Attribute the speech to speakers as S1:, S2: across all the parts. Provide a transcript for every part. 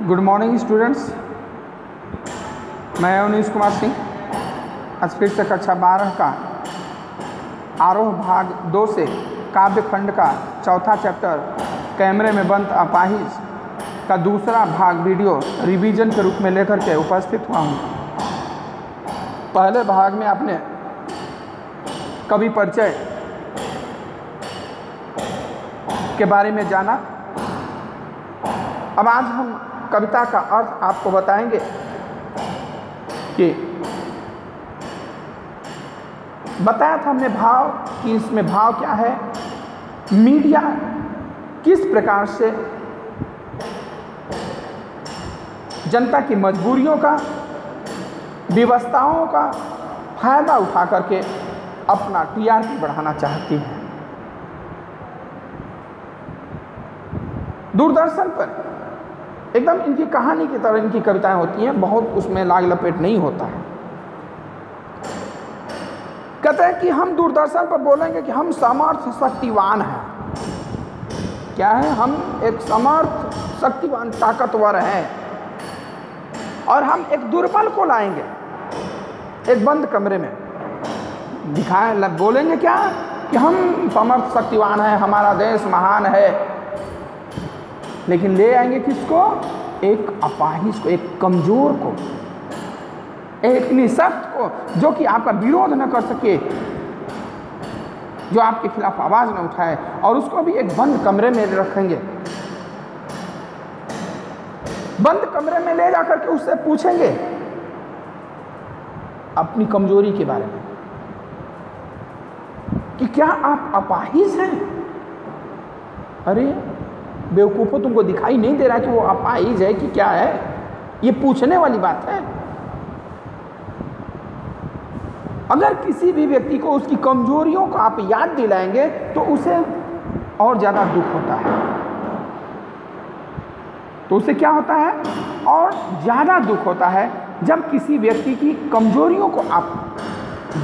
S1: Good morning students, मैं अवनीश कुमार सिंह आज फिर से कक्षा 12 का आरोह भाग 2 से काव्य खंड का चौथा चैप्टर कैमरे में बंद अपाहिज का दूसरा भाग वीडियो रिवीजन के रूप में लेकर के उपस्थित हुआ हूँ। पहले भाग में आपने कवि परिचय के बारे में जाना। अब आज हम कविता का अर्थ आपको बताएंगे कि बताया था हमने भाव कि इसमें भाव क्या है, मीडिया किस प्रकार से जनता की मजबूरियों का, व्यवस्थाओं का फायदा उठा करके अपना टीआरपी बढ़ाना चाहती है। दूरदर्शन पर एकदम इनकी कहानी की तरह इनकी कविताएं होती हैं, बहुत उसमें लाग लपेट नहीं होता है। कहते हैं कि हम दूरदर्शन पर बोलेंगे कि हम समर्थ शक्तिवान हैं। क्या है? हम एक समर्थ शक्तिवान ताकतवर हैं और हम एक दुर्बल को लाएंगे एक बंद कमरे में दिखाएं, बोलेंगे क्या कि हम समर्थ शक्तिवान हैं, हमारा देश महान है, लेकिन ले आएंगे किसको? एक अपाहिज को, एक कमजोर को, एक निःशक्त को, जो कि आपका विरोध न कर सके, जो आपके खिलाफ आवाज न उठाए, और उसको भी एक बंद कमरे में रखेंगे। बंद कमरे में ले जाकर के उससे पूछेंगे अपनी कमजोरी के बारे में कि क्या आप अपाहिज हैं? अरे बेवकूफ़ों, तुमको दिखाई नहीं दे रहा कि वो अपाहिज है कि क्या है? ये पूछने वाली बात है। अगर किसी भी व्यक्ति को उसकी कमजोरियों को आप याद दिलाएंगे तो उसे और ज़्यादा दुख होता है। तो उसे क्या होता है? और ज़्यादा दुख होता है जब किसी व्यक्ति की कमजोरियों को आप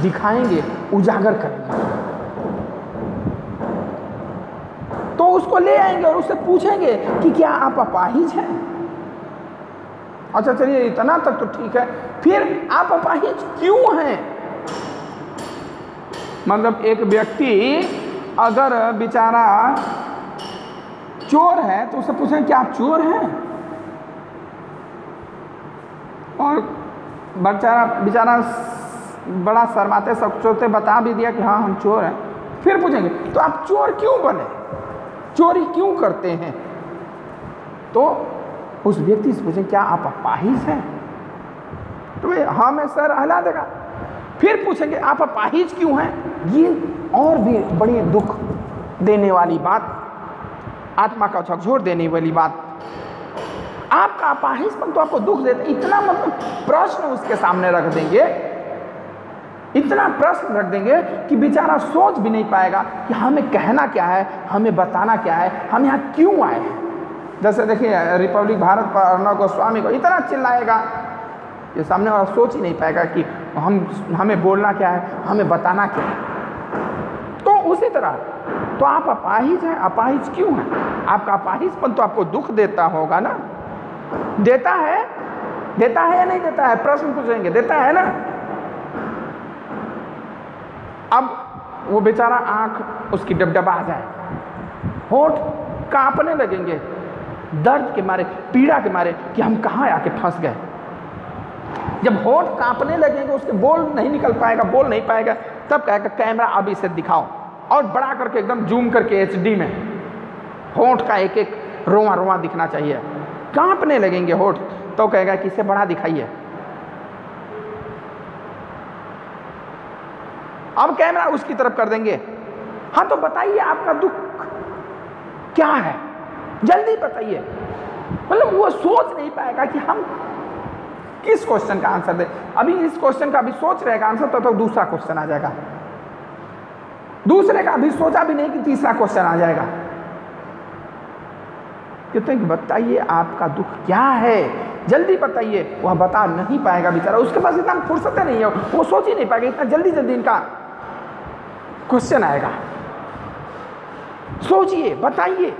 S1: दिखाएंगे, उजागर करेंगे। तो उसको ले आएंगे और उससे पूछेंगे कि क्या आप अपाहिज हैं? अच्छा चलिए, इतना तक तो ठीक है, फिर आप अपाहिज क्यों हैं? मतलब एक व्यक्ति अगर बेचारा चोर है तो उससे पूछें क्या आप चोर हैं? और बेचारा बड़ा शर्माते सोचते बता भी दिया कि हाँ हम चोर हैं। फिर पूछेंगे तो आप चोर क्यों बने, चोरी क्यों करते हैं? तो उस व्यक्ति से पूछें क्या आप अपाहिज हैं? तो भाई हाँ मैं सर हिला देगा। फिर पूछेंगे आप अपाहिज क्यों हैं? ये और भी बड़ी दुख देने वाली बात, आत्मा का झकझोर देने वाली बात। आपका अपाहिजपन तो आपको दुख देता, इतना मतलब प्रश्न उसके सामने रख देंगे, इतना प्रश्न रख देंगे कि बेचारा सोच भी नहीं पाएगा कि हमें कहना क्या है, हमें बताना क्या है, हम यहाँ क्यों आए हैं। जैसे देखिए रिपब्लिक भारत पर अर्णव गोस्वामी को इतना चिल्लाएगा, ये सामने वाला सोच ही नहीं पाएगा कि हमें बोलना क्या है, हमें बताना क्या है। तो उसी तरह तो आप अपाहिज हैं। अपाहिज क्यों हैं? आपका अपाहिजपन तो आपको दुख देता होगा ना? देता है या नहीं देता है? प्रश्न पूछेंगे, देता है ना? अब वो बेचारा आंख उसकी डबडबा जाए, होंठ कांपने लगेंगे दर्द के मारे, पीड़ा के मारे कि हम कहाँ आके फंस गए। जब होंठ कांपने लगेंगे, उसके बोल नहीं निकल पाएगा, बोल नहीं पाएगा, तब कहेगा कैमरा अब इसे दिखाओ, और बड़ा करके एकदम जूम करके HD में होंठ का एक एक रोआ रोआ दिखना चाहिए। कांपने लगेंगे होंठ, तो कहेगा कि इसे बड़ा दिखाइए। अब कैमरा उसकी तरफ कर देंगे। हाँ तो बताइए आपका दुख क्या है, जल्दी बताइए। मतलब वो सोच नहीं पाएगा कि हम किस क्वेश्चन का आंसर दें। अभी इस क्वेश्चन का अभी सोच रहेगा आंसर, तो दूसरा क्वेश्चन आ जाएगा, दूसरे का अभी सोचा भी नहीं कि तीसरा क्वेश्चन आ जाएगा। कहते हैं कि बताइए आपका दुख क्या है, जल्दी बताइए। वह बता नहीं पाएगा बेचारा, उसके पास इतना फुर्सत नहीं है, वो सोच ही नहीं पाएगा, इतना जल्दी जल्दी इनका क्वेश्चन आएगा। सोचिए, बताइए।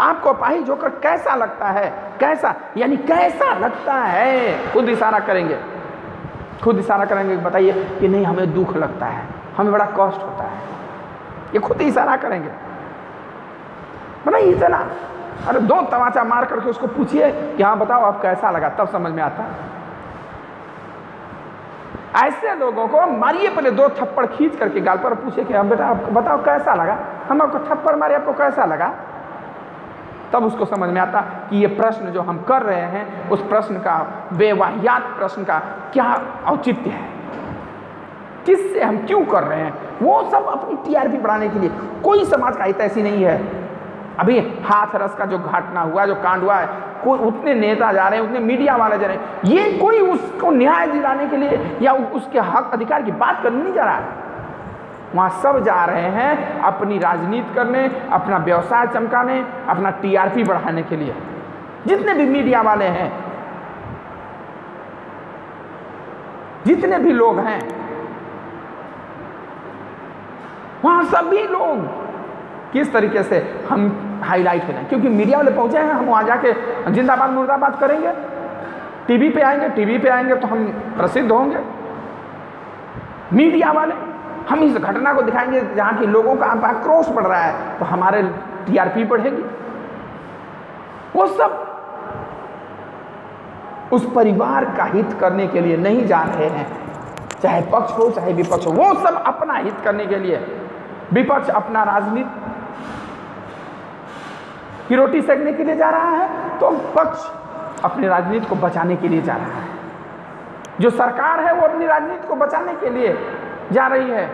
S1: आपको अपाहिज होकर कैसा लगता है? कैसा यानी कैसा लगता है? खुद इशारा करेंगे, खुद इशारा करेंगे, बताइए कि नहीं हमें दुख लगता है, हमें बड़ा कष्ट होता है, ये खुद इशारा करेंगे। बताइए इतना, अरे 2 तमाचा मार करके उसको पूछिए कि हाँ बताओ आप कैसा लगा, तब समझ में आता। ऐसे लोगों को मारिए, पहले 2 थप्पड़ खींच करके गाल पर, पूछे कि हम बेटा आपको बताओ कैसा लगा, हम आपको थप्पड़ मारे आपको कैसा लगा, तब उसको समझ में आता कि ये प्रश्न जो हम कर रहे हैं उस प्रश्न का, बेवाहियात प्रश्न का क्या औचित्य है, किससे हम क्यों कर रहे हैं। वो सब अपनी टीआरपी बढ़ाने के लिए। कोई समाज का हित ऐसी नहीं है। अभी हाथरस का जो घटना हुआ, जो कांड हुआ है, कोई उतने नेता जा रहे हैं, उतने मीडिया वाले जा रहे हैं, ये कोई उसको न्याय दिलाने के लिए या उसके हक अधिकार की बात करने नहीं जा रहा है। वहाँ सब जा रहे हैं अपनी राजनीति करने, अपना व्यवसाय चमकाने, अपना टीआरपी बढ़ाने के लिए। जितने भी मीडिया वाले हैं, जितने भी लोग हैं, वहाँ सभी लोग किस तरीके से हम हाईलाइट करें, क्योंकि मीडिया वाले पहुंचे हैं, हम वहाँ जाके जिंदाबाद मुर्दाबाद करेंगे, टीवी पे आएंगे तो हम प्रसिद्ध होंगे। मीडिया वाले हम इस घटना को दिखाएंगे जहाँ के लोगों का आक्रोश बढ़ रहा है, तो हमारे टीआरपी बढ़ेगी। वो सब उस परिवार का हित करने के लिए नहीं जा रहे हैं, चाहे पक्ष हो चाहे विपक्ष हो, वो सब अपना हित करने के लिए। विपक्ष अपना राजनीति की रोटी सेकने के लिए जा रहा है, तो पक्ष अपनी राजनीति को बचाने के लिए जा रहा है। जो सरकार है वो अपनी राजनीति को बचाने के लिए जा रही है,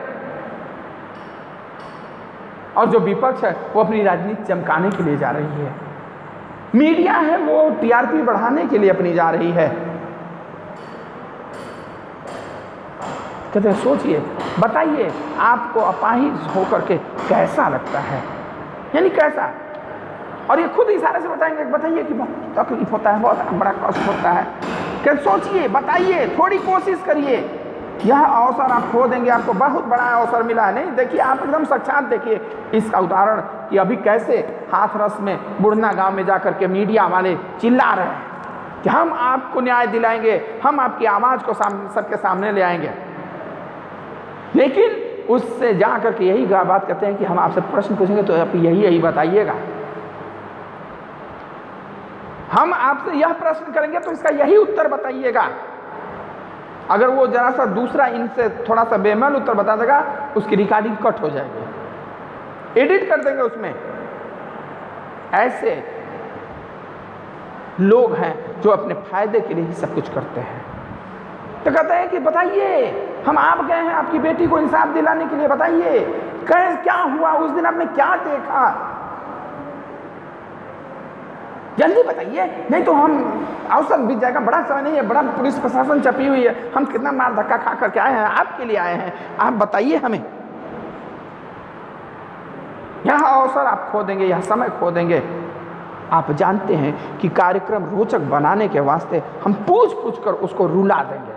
S1: और जो विपक्ष है वो अपनी राजनीति चमकाने के लिए जा रही है। मीडिया है वो टीआरपी बढ़ाने के लिए अपनी जा रही है। कहते हैं सोचिए, बताइए आपको अपाहिज होकर के कैसा लगता है, यानी कैसा। और ये खुद इशारे से बताएंगे, बताइए कि बहुत तकलीफ होता है, बहुत बड़ा कष्ट होता है। क्या सोचिए, बताइए, थोड़ी कोशिश करिए। यह अवसर आप खो देंगे, आपको बहुत बड़ा अवसर मिला है। नहीं देखिए, आप एकदम साक्षात देखिए इसका उदाहरण कि अभी कैसे हाथरस में बुढ़ना गांव में जाकर के मीडिया वाले चिल्ला रहे हैं कि हम आपको न्याय दिलाएंगे, हम आपकी आवाज़ को सबके सामने ले आएंगे। लेकिन उससे जा करके यही बात कहते हैं कि हम आपसे प्रश्न पूछेंगे तो आप यही बताइएगा। हम आपसे यह प्रश्न करेंगे तो इसका यही उत्तर बताइएगा। अगर वो जरा सा दूसरा इनसे थोड़ा सा बेमेल उत्तर बता देगा, उसकी रिकॉर्डिंग कट हो जाएगी, एडिट कर देंगे उसमें। ऐसे लोग हैं जो अपने फायदे के लिए ही सब कुछ करते हैं। तो कहते हैं कि बताइए, हम आप गए हैं आपकी बेटी को इंसाफ दिलाने के लिए, बताइए क्या हुआ उस दिन, आपने क्या देखा, जल्दी बताइए, नहीं तो हम अवसर बीत जाएगा, बड़ा समय नहीं है, बड़ा पुलिस प्रशासन चपी हुई है, हम कितना मार धक्का खा करके आए हैं, आपके लिए आए हैं, आप बताइए हमें। यह अवसर आप खो देंगे, यह समय खो देंगे। आप जानते हैं कि कार्यक्रम रोचक बनाने के वास्ते हम पूछ कर उसको रुला देंगे।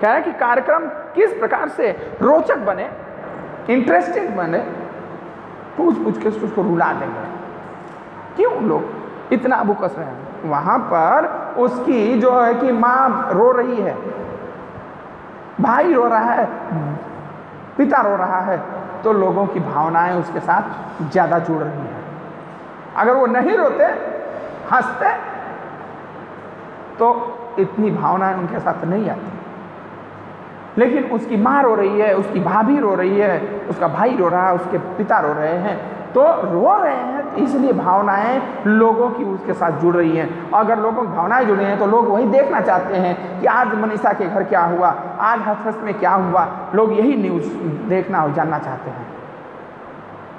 S1: कह रहे हैं कि कार्यक्रम किस प्रकार से रोचक बने, इंटरेस्टिंग बने, पूछ के उसको रुला देंगे। क्यों लोग इतना अबू कस रहे हैं? वहाँ पर उसकी जो है कि माँ रो रही है, भाई रो रहा है, पिता रो रहा है, तो लोगों की भावनाएं उसके साथ ज़्यादा जुड़ रही हैं। अगर वो नहीं रोते, हंसते, तो इतनी भावनाएं उनके साथ नहीं आती। लेकिन उसकी माँ रो रही है, उसकी भाभी रो रही है, उसका भाई रो रहा है, उसके पिता रो रहे हैं, तो रो रहे हैं, इसलिए भावनाएं लोगों की उसके साथ जुड़ रही हैं। अगर लोगों की भावनाएं जुड़ी हैं तो लोग वही देखना चाहते हैं कि आज मनीषा के घर क्या हुआ, आज हाथरस में क्या हुआ। लोग यही न्यूज़ देखना और जानना चाहते हैं,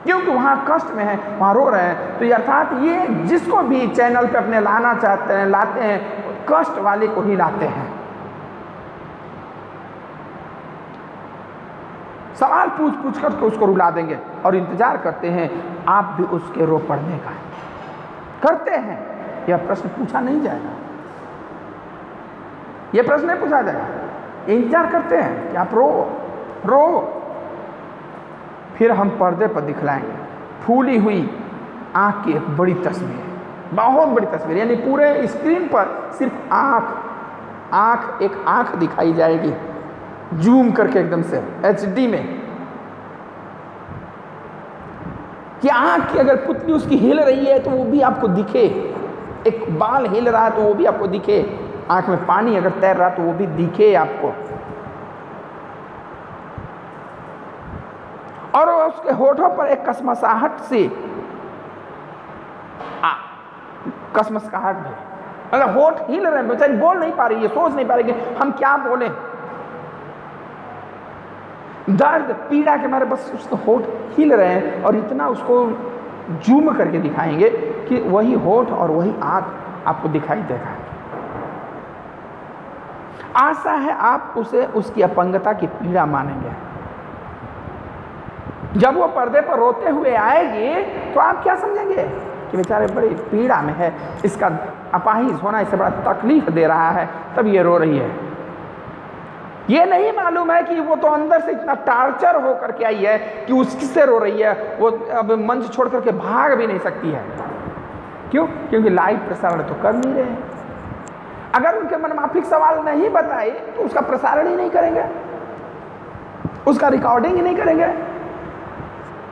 S1: क्योंकि वहाँ कष्ट में है, वहाँ रो रहे हैं। तो अर्थात ये जिसको भी चैनल पे अपने लाना चाहते हैं, लाते हैं, कष्ट वाले को ही लाते हैं। सवाल पूछ करके उसको रुला देंगे और इंतजार करते हैं आप भी उसके रो पड़ने का। करते हैं, यह प्रश्न पूछा नहीं जाएगा, यह प्रश्न नहीं पूछा जाएगा, इंतजार करते हैं कि आप रो। फिर हम पर्दे पर दिखलाएंगे फूली हुई आँख की एक बड़ी तस्वीर, बहुत बड़ी तस्वीर, यानी पूरे स्क्रीन पर सिर्फ आँख एक आँख दिखाई जाएगी, जूम करके एकदम से HD में, कि आँख की अगर पुतली उसकी हिल रही है तो वो भी आपको दिखे, एक बाल हिल रहा है तो वो भी आपको दिखे, आँख में पानी अगर तैर रहा है तो वो भी दिखे आपको, और उसके होठों पर एक कसमसाहट से कसमसाहट भी, मतलब होठ हिल रहे हैं, बेचारी बोल नहीं पा रही है, सोच नहीं पा रही कि हम क्या बोले, दर्द पीड़ा के मारे बस उसके होठ हिल रहे हैं, और इतना उसको जूम करके दिखाएंगे कि वही होठ और वही आँख आपको दिखाई देगा। आशा है आप उसे उसकी अपंगता की पीड़ा मानेंगे। जब वो पर्दे पर रोते हुए आएगी तो आप क्या समझेंगे कि बेचारे बड़ी पीड़ा में है, इसका अपाहिज होना इसे बड़ा तकलीफ दे रहा है, तब ये रो रही है। ये नहीं मालूम है कि वो तो अंदर से इतना टार्चर हो करके आई है कि उससे रो रही है, वो अब मंच छोड़ करके भाग भी नहीं सकती है। क्यों? क्योंकि लाइव प्रसारण तो कर नहीं रहे। अगर उनके मनमाफिक सवाल नहीं बताए तो उसका प्रसारण ही नहीं करेंगे, उसका रिकॉर्डिंग ही नहीं करेंगे,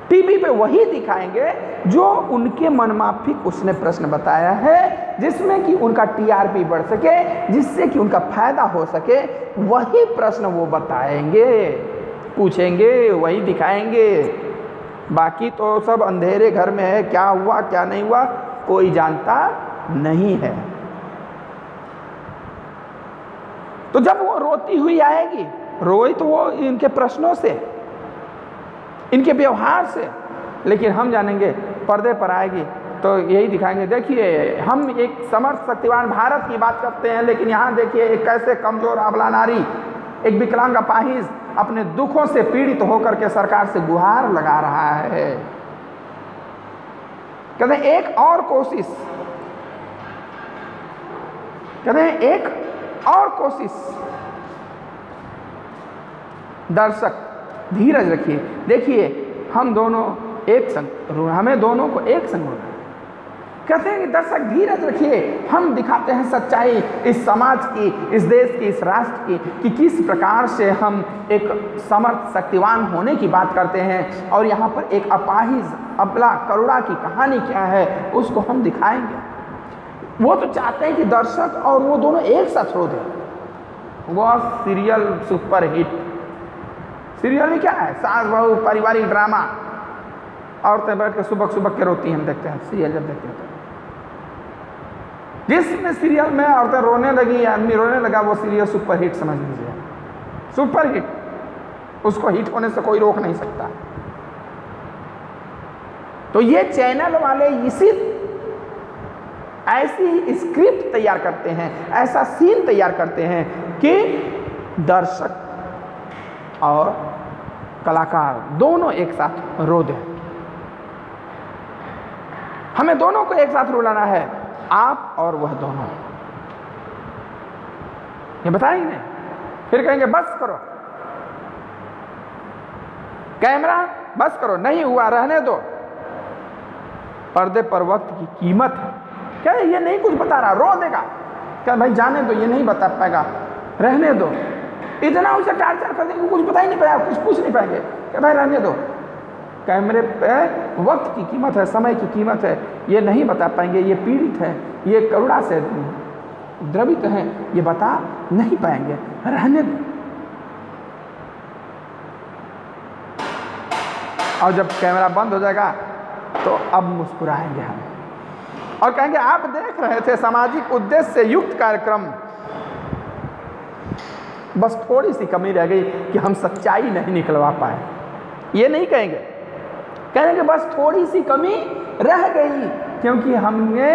S1: टीवी पे वही दिखाएंगे जो उनके मनमाफिक उसने प्रश्न बताया है, जिसमें कि उनका TRP बढ़ सके, जिससे कि उनका फायदा हो सके, वही प्रश्न वो बताएंगे, पूछेंगे, वही दिखाएंगे। बाकी तो सब अंधेरे घर में है, क्या हुआ क्या नहीं हुआ कोई जानता नहीं है। तो जब वो रोती हुई आएगी, रोई तो वो इनके प्रश्नों से, इनके व्यवहार से, लेकिन हम जानेंगे पर्दे पर आएगी तो यही दिखाएंगे, देखिए हम एक समर्थ शक्तिवान भारत की बात करते हैं, लेकिन यहाँ देखिए एक कैसे कमजोर अबला नारी, एक विकलांग अपाहिज अपने दुखों से पीड़ित होकर के सरकार से गुहार लगा रहा है। कहते हैं एक और कोशिश, कहते हैं एक और कोशिश। दर्शक धीरज रखिए, देखिए हम दोनों एक संग, हमें दोनों को एक संग होना है। कहते हैं कि दर्शक धीरज रखिए, हम दिखाते हैं सच्चाई इस समाज की, इस देश की, इस राष्ट्र की, कि किस प्रकार से हम एक समर्थ शक्तिवान होने की बात करते हैं, और यहाँ पर एक अपाहिज अबला करुणा की कहानी क्या है उसको हम दिखाएंगे। वो तो चाहते हैं कि दर्शक और वो दोनों एक साथ रो दें। वह सीरियल सुपर हिट, सीरियल में क्या है, सास बहू पारिवारिक ड्रामा, औरतें बैठ के सुबह सुबह के रोती हैं, हम देखते हैं सीरियल जब देखते हैं। जिसमें सीरियल में औरतें रोने लगी, आदमी रोने लगा, वो सीरियल सुपर हिट समझ लीजिए, सुपर हिट, उसको हिट होने से कोई रोक नहीं सकता। तो ये चैनल वाले ऐसी स्क्रिप्ट तैयार करते हैं, ऐसा सीन तैयार करते हैं कि दर्शक और कलाकार दोनों एक साथ रो दें। हमें दोनों को एक साथ रुलाना है, आप और वह दोनों। ये बताएंगे नहीं, फिर कहेंगे बस करो, कैमरा बस करो, नहीं हुआ रहने दो। पर्दे पर वक्त की कीमत है। क्या ये नहीं कुछ बता रहा, रो देगा, क्या भाई जाने दो, ये नहीं बता पाएगा, रहने दो। इतना उसे टार्चर कर देंगे, कुछ बता ही नहीं पाएगा, कुछ पूछ नहीं पाएंगे, क्या भाई रहने दो। कैमरे पे वक्त की कीमत है, समय की कीमत है, ये नहीं बता पाएंगे, ये पीड़ित है, ये करुणा से द्रवित हैं, ये बता नहीं पाएंगे, रहने दो। और जब कैमरा बंद हो जाएगा तो अब मुस्कुराएंगे हम और कहेंगे आप देख रहे थे सामाजिक उद्देश्य से युक्त कार्यक्रम, बस थोड़ी सी कमी रह गई कि हम सच्चाई नहीं निकलवा पाए। ये नहीं कहेंगे, कहेंगे बस थोड़ी सी कमी रह गई क्योंकि हमने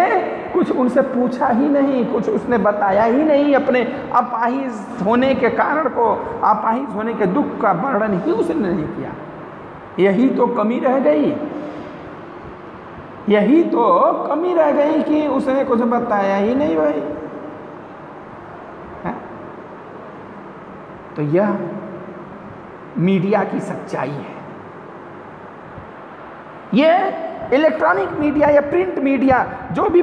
S1: कुछ उनसे पूछा ही नहीं, कुछ उसने बताया ही नहीं, अपने अपाहिज होने के कारण को, अपाहिज होने के दुख का वर्णन ही उसने नहीं किया। यही तो कमी रह गई, यही तो कमी रह गई कि उसने कुछ बताया ही नहीं भाई। है? तो यह मीडिया की सच्चाई है। ये इलेक्ट्रॉनिक मीडिया या प्रिंट मीडिया जो भी